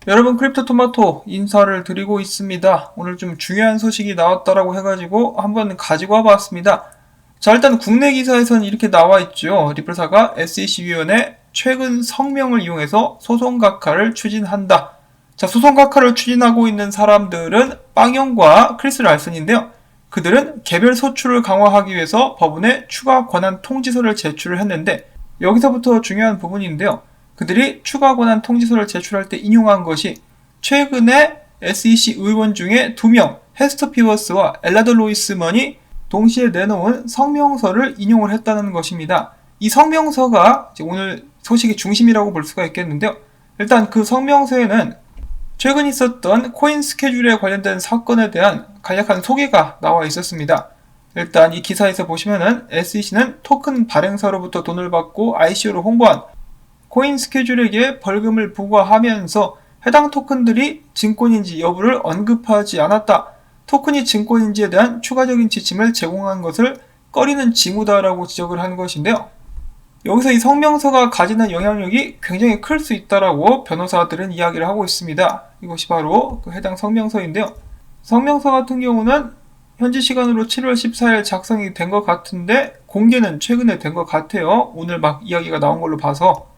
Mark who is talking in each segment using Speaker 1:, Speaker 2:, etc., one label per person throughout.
Speaker 1: 여러분, 크립토토마토 인사를 드리고 있습니다. 오늘 좀 중요한 소식이 나왔다라고 해가지고 한번 가지고 와봤습니다. 자, 일단 국내 기사에서는 이렇게 나와 있죠. 리플사가 SEC 위원회 최근 성명을 이용해서 소송 각하를 추진한다. 자, 소송 각하를 추진하고 있는 사람들은 빵영과 크리스 랄슨인데요. 그들은 개별 소출을 강화하기 위해서 법원에 추가 권한 통지서를 제출을 했는데, 여기서부터 중요한 부분인데요. 그들이 추가 권한 통지서를 제출할 때 인용한 것이 최근에 SEC 의원 중에 2명, 헤스터 피버스와 엘라더 로이스먼이 동시에 내놓은 성명서를 인용을 했다는 것입니다. 이 성명서가 오늘 소식의 중심이라고 볼 수가 있겠는데요. 일단 그 성명서에는 최근 있었던 코인 스케줄에 관련된 사건에 대한 간략한 소개가 나와 있었습니다. 일단 이 기사에서 보시면은 SEC는 토큰 발행사로부터 돈을 받고 ICO를 홍보한 코인 스케줄에게 벌금을 부과하면서 해당 토큰들이 증권인지 여부를 언급하지 않았다. 토큰이 증권인지에 대한 추가적인 지침을 제공한 것을 꺼리는 징후다라고 지적을 한 것인데요. 여기서 이 성명서가 가지는 영향력이 굉장히 클 수 있다라고 변호사들은 이야기를 하고 있습니다. 이것이 바로 그 해당 성명서인데요. 성명서 같은 경우는 현지 시간으로 7월 14일 작성이 된 것 같은데 공개는 최근에 된 것 같아요. 오늘 막 이야기가 나온 걸로 봐서.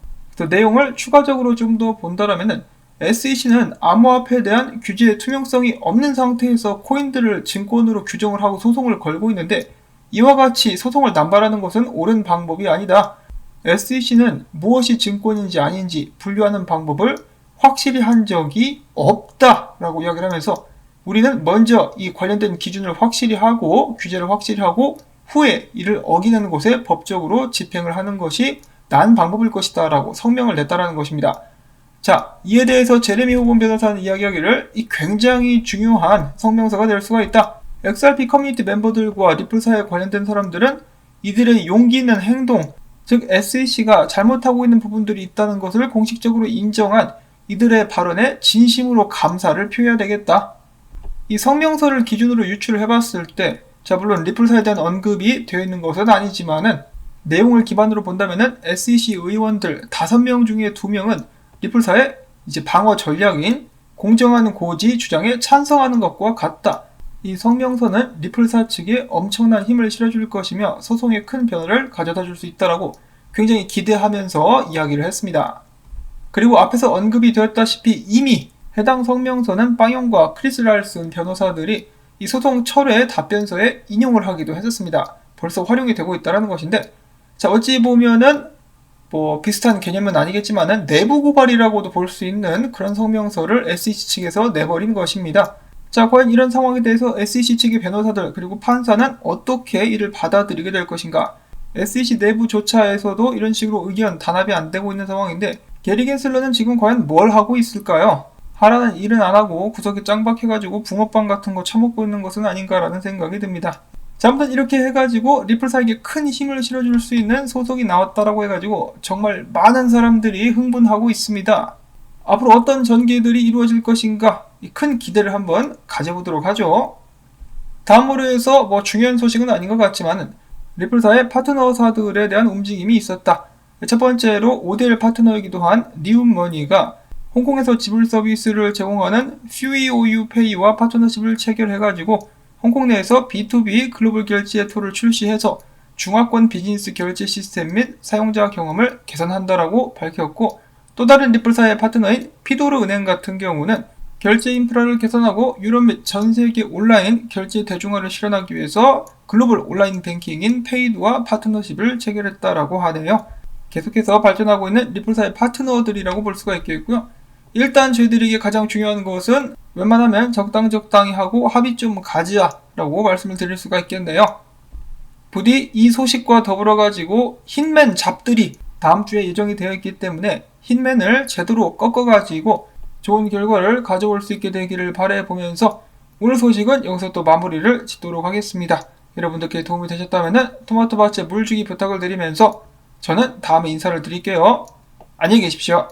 Speaker 1: 내용을 추가적으로 좀 더 본다라면은 SEC는 암호화폐에 대한 규제의 투명성이 없는 상태에서 코인들을 증권으로 규정을 하고 소송을 걸고 있는데, 이와 같이 소송을 남발하는 것은 옳은 방법이 아니다. SEC는 무엇이 증권인지 아닌지 분류하는 방법을 확실히 한 적이 없다라고 이야기를 하면서, 우리는 먼저 이 관련된 기준을 확실히 하고 규제를 확실히 하고 후에 이를 어기는 곳에 법적으로 집행을 하는 것이 나은 방법일 것이다 라고 성명을 냈다라는 것입니다. 자, 이에 대해서 제레미 호건 변호사는 이야기하기를 이 굉장히 중요한 성명서가 될 수가 있다. XRP 커뮤니티 멤버들과 리플사에 관련된 사람들은 이들의 용기 있는 행동, 즉 SEC가 잘못하고 있는 부분들이 있다는 것을 공식적으로 인정한 이들의 발언에 진심으로 감사를 표해야 되겠다. 이 성명서를 기준으로 유출을 해봤을 때, 자, 물론 리플사에 대한 언급이 되어 있는 것은 아니지만은 내용을 기반으로 본다면은 SEC 의원들 5명 중에 2명은 리플사의 이제 방어 전략인 공정한 고지 주장에 찬성하는 것과 같다. 이 성명서는 리플사 측에 엄청난 힘을 실어줄 것이며 소송에 큰 변화를 가져다 줄 수 있다라고 굉장히 기대하면서 이야기를 했습니다. 그리고 앞에서 언급이 되었다시피 이미 해당 성명서는 빵영과 크리스 랄슨 변호사들이 이 소송 철회 답변서에 인용을 하기도 했었습니다. 벌써 활용이 되고 있다는 것인데, 자, 어찌 보면은 비슷한 개념은 아니겠지만은 내부 고발이라고도 볼 수 있는 그런 성명서를 SEC 측에서 내버린 것입니다. 자, 과연 이런 상황에 대해서 SEC 측의 변호사들 그리고 판사는 어떻게 이를 받아들이게 될 것인가? SEC 내부조차에서도 이런 식으로 의견 단합이 안 되고 있는 상황인데, 게리 겐슬러는 지금 과연 뭘 하고 있을까요? 하라는 일은 안 하고 구석에 짱박해가지고 붕어빵 같은 거 처먹고 있는 것은 아닌가라는 생각이 듭니다. 자, 아무튼 이렇게 해가지고 리플사에게 큰 힘을 실어줄 수 있는 소송이 나왔다라고 해가지고 정말 많은 사람들이 흥분하고 있습니다. 앞으로 어떤 전개들이 이루어질 것인가, 큰 기대를 한번 가져보도록 하죠. 다음으로 해서 중요한 소식은 아닌 것 같지만은 리플사의 파트너사들에 대한 움직임이 있었다. 첫 번째로 5대1 파트너이기도 한 리움머니가 홍콩에서 지불 서비스를 제공하는 퓨이오유페이와 파트너십을 체결해가지고 홍콩 내에서 B2B 글로벌 결제 툴을 출시해서 중화권 비즈니스 결제 시스템 및 사용자 경험을 개선한다라고 밝혔고, 또 다른 리플사의 파트너인 피도르 은행 같은 경우는 결제 인프라를 개선하고 유럽 및 전 세계 온라인 결제 대중화를 실현하기 위해서 글로벌 온라인 뱅킹인 페이드와 파트너십을 체결했다라고 하네요. 계속해서 발전하고 있는 리플사의 파트너들이라고 볼 수가 있겠고요. 일단 저희들에게 가장 중요한 것은 웬만하면 적당히 하고 합의 좀 가지라고 말씀을 드릴 수가 있겠네요. 부디 이 소식과 더불어 가지고 힛맨 잡들이 다음 주에 예정이 되어 있기 때문에 힛맨을 제대로 꺾어가지고 좋은 결과를 가져올 수 있게 되기를 바라보면서 오늘 소식은 여기서 또 마무리를 짓도록 하겠습니다. 여러분들께 도움이 되셨다면 토마토밭에 물 주기 부탁을 드리면서 저는 다음에 인사를 드릴게요. 안녕히 계십시오.